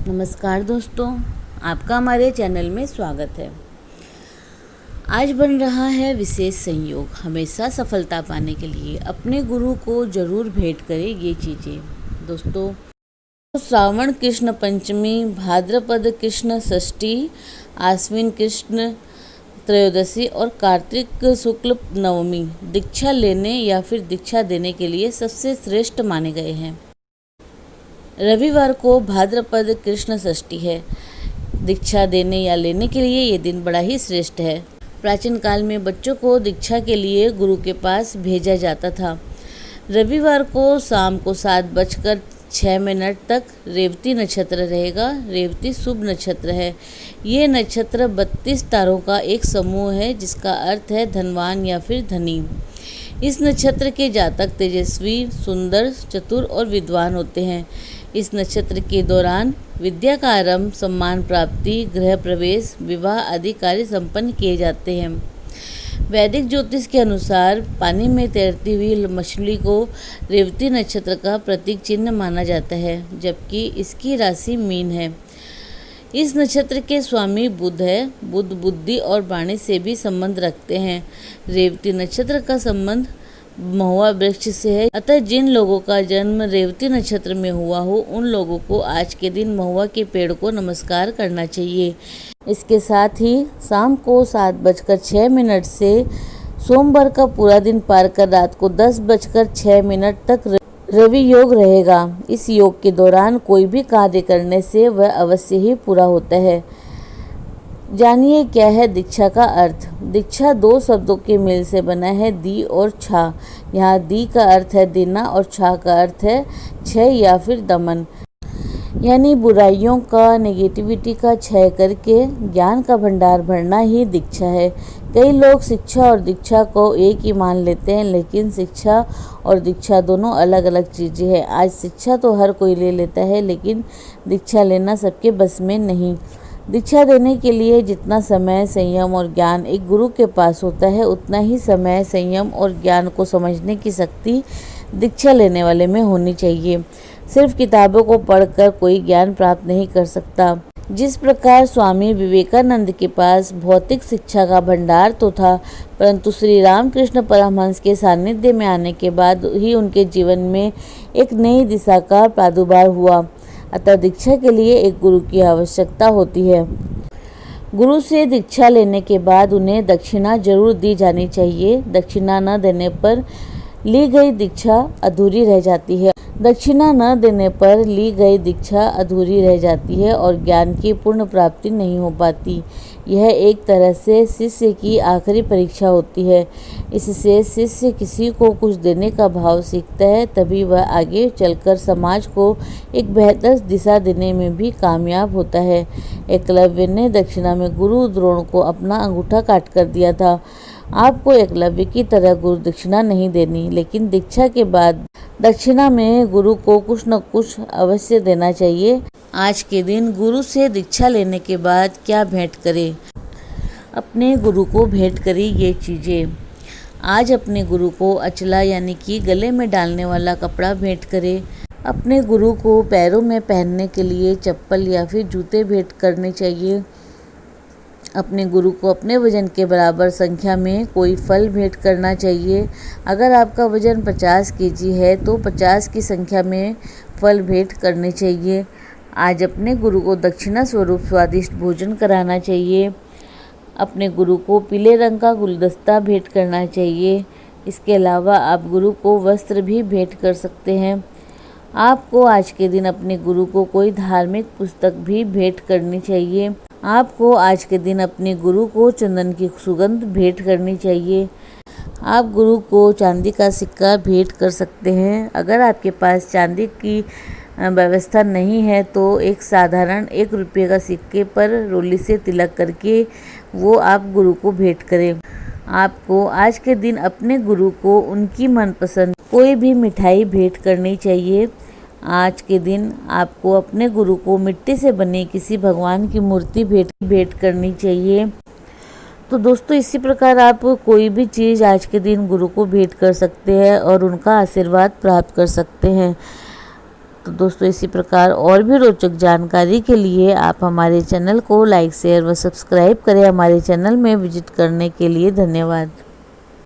नमस्कार दोस्तों, आपका हमारे चैनल में स्वागत है। आज बन रहा है विशेष संयोग। हमेशा सफलता पाने के लिए अपने गुरु को जरूर भेंट करें ये चीज़ें। दोस्तों, श्रावण कृष्ण पंचमी, भाद्रपद कृष्ण षष्ठी, आश्विन कृष्ण त्रयोदशी और कार्तिक शुक्ल नवमी दीक्षा लेने या फिर दीक्षा देने के लिए सबसे श्रेष्ठ माने गए हैं। रविवार को भाद्रपद कृष्ण षष्ठी है। दीक्षा देने या लेने के लिए ये दिन बड़ा ही श्रेष्ठ है। प्राचीन काल में बच्चों को दीक्षा के लिए गुरु के पास भेजा जाता था। रविवार को शाम को 7:06 तक रेवती नक्षत्र रहेगा। रेवती शुभ नक्षत्र है। ये नक्षत्र 32 तारों का एक समूह है, जिसका अर्थ है धनवान या फिर धनी। इस नक्षत्र के जातक तेजस्वी, सुंदर, चतुर और विद्वान होते हैं। इस नक्षत्र के दौरान विद्या का आरंभ, सम्मान प्राप्ति, गृह प्रवेश, विवाह आदि कार्य संपन्न किए जाते हैं। वैदिक ज्योतिष के अनुसार पानी में तैरती हुई मछली को रेवती नक्षत्र का प्रतीक चिन्ह माना जाता है, जबकि इसकी राशि मीन है। इस नक्षत्र के स्वामी बुध है। बुध बुद्धि और वाणी से भी संबंध रखते हैं। रेवती नक्षत्र का संबंध महुआ वृक्ष से है, अतः जिन लोगों का जन्म रेवती नक्षत्र में हुआ हो उन लोगों को आज के दिन महुआ के पेड़ को नमस्कार करना चाहिए। इसके साथ ही शाम को 7:06 से सोमवार का पूरा दिन पार कर रात को 10:06 तक रवि योग रहेगा। इस योग के दौरान कोई भी कार्य करने से वह अवश्य ही पूरा होता है। जानिए क्या है दीक्षा का अर्थ। दीक्षा 2 शब्दों के मेल से बना है, दी और छा। यहाँ दी का अर्थ है देना और छा का अर्थ है क्षय या फिर दमन, यानी बुराइयों का, नेगेटिविटी का क्षय करके ज्ञान का भंडार भरना ही दीक्षा है। कई लोग शिक्षा और दीक्षा को एक ही मान लेते हैं, लेकिन शिक्षा और दीक्षा दोनों अलग अलग चीज़ें हैं। आज शिक्षा तो हर कोई ले लेता है, लेकिन दीक्षा लेना सबके बस में नहीं। दीक्षा देने के लिए जितना समय, संयम और ज्ञान एक गुरु के पास होता है, उतना ही समय, संयम और ज्ञान को समझने की शक्ति दीक्षा लेने वाले में होनी चाहिए। सिर्फ किताबों को पढ़कर कोई ज्ञान प्राप्त नहीं कर सकता। जिस प्रकार स्वामी विवेकानंद के पास भौतिक शिक्षा का भंडार तो था, परंतु श्री रामकृष्ण परमहंस के सानिध्य में आने के बाद ही उनके जीवन में एक नई दिशा का प्रादुर्भाव हुआ। अतः दीक्षा के लिए एक गुरु की आवश्यकता होती है। गुरु से दीक्षा लेने के बाद उन्हें दक्षिणा जरूर दी जानी चाहिए। दक्षिणा न देने पर ली गई दीक्षा अधूरी रह जाती है। दक्षिणा न देने पर ली गई दीक्षा अधूरी रह जाती है और ज्ञान की पूर्ण प्राप्ति नहीं हो पाती। यह एक तरह से शिष्य की आखिरी परीक्षा होती है। इससे शिष्य किसी को कुछ देने का भाव सीखता है, तभी वह आगे चलकर समाज को एक बेहतर दिशा देने में भी कामयाब होता है। एकलव्य ने दक्षिणा में गुरु द्रोण को अपना अंगूठा काट कर दिया था। आपको एकलव्य की तरह गुरु दक्षिणा नहीं देनी, लेकिन दीक्षा के बाद दक्षिणा में गुरु को कुछ न कुछ अवश्य देना चाहिए। आज के दिन गुरु से दीक्षा लेने के बाद क्या भेंट करें? अपने गुरु को भेंट करें ये चीज़ें। आज अपने गुरु को अचला यानी कि गले में डालने वाला कपड़ा भेंट करें। अपने गुरु को पैरों में पहनने के लिए चप्पल या फिर जूते भेंट करने चाहिए। अपने गुरु को अपने वजन के बराबर संख्या में कोई फल भेंट करना चाहिए। अगर आपका वजन 50 kg है तो 50 की संख्या में फल भेंट करने चाहिए। आज अपने गुरु को दक्षिणा स्वरूप स्वादिष्ट भोजन कराना चाहिए। अपने गुरु को पीले रंग का गुलदस्ता भेंट करना चाहिए। इसके अलावा आप गुरु को वस्त्र भी भेंट कर सकते हैं। आपको आज के दिन अपने गुरु को कोई धार्मिक पुस्तक भी भेंट करनी चाहिए। आपको आज के दिन अपने गुरु को चंदन की सुगंध भेंट करनी चाहिए। आप गुरु को चांदी का सिक्का भेंट कर सकते हैं। अगर आपके पास चांदी की व्यवस्था नहीं है तो एक साधारण 1 रुपये का सिक्के पर रोली से तिलक करके वो आप गुरु को भेंट करें। आपको आज के दिन अपने गुरु को उनकी मनपसंद कोई भी मिठाई भेंट करनी चाहिए। आज के दिन आपको अपने गुरु को मिट्टी से बनी किसी भगवान की मूर्ति भेंट करनी चाहिए। तो दोस्तों, इसी प्रकार आप कोई भी चीज़ आज के दिन गुरु को भेंट कर सकते हैं और उनका आशीर्वाद प्राप्त कर सकते हैं। तो दोस्तों इसी प्रकार और भी रोचक जानकारी के लिए आप हमारे चैनल को लाइक शेयर व सब्सक्राइब करें। हमारे चैनल में विजिट करने के लिए धन्यवाद।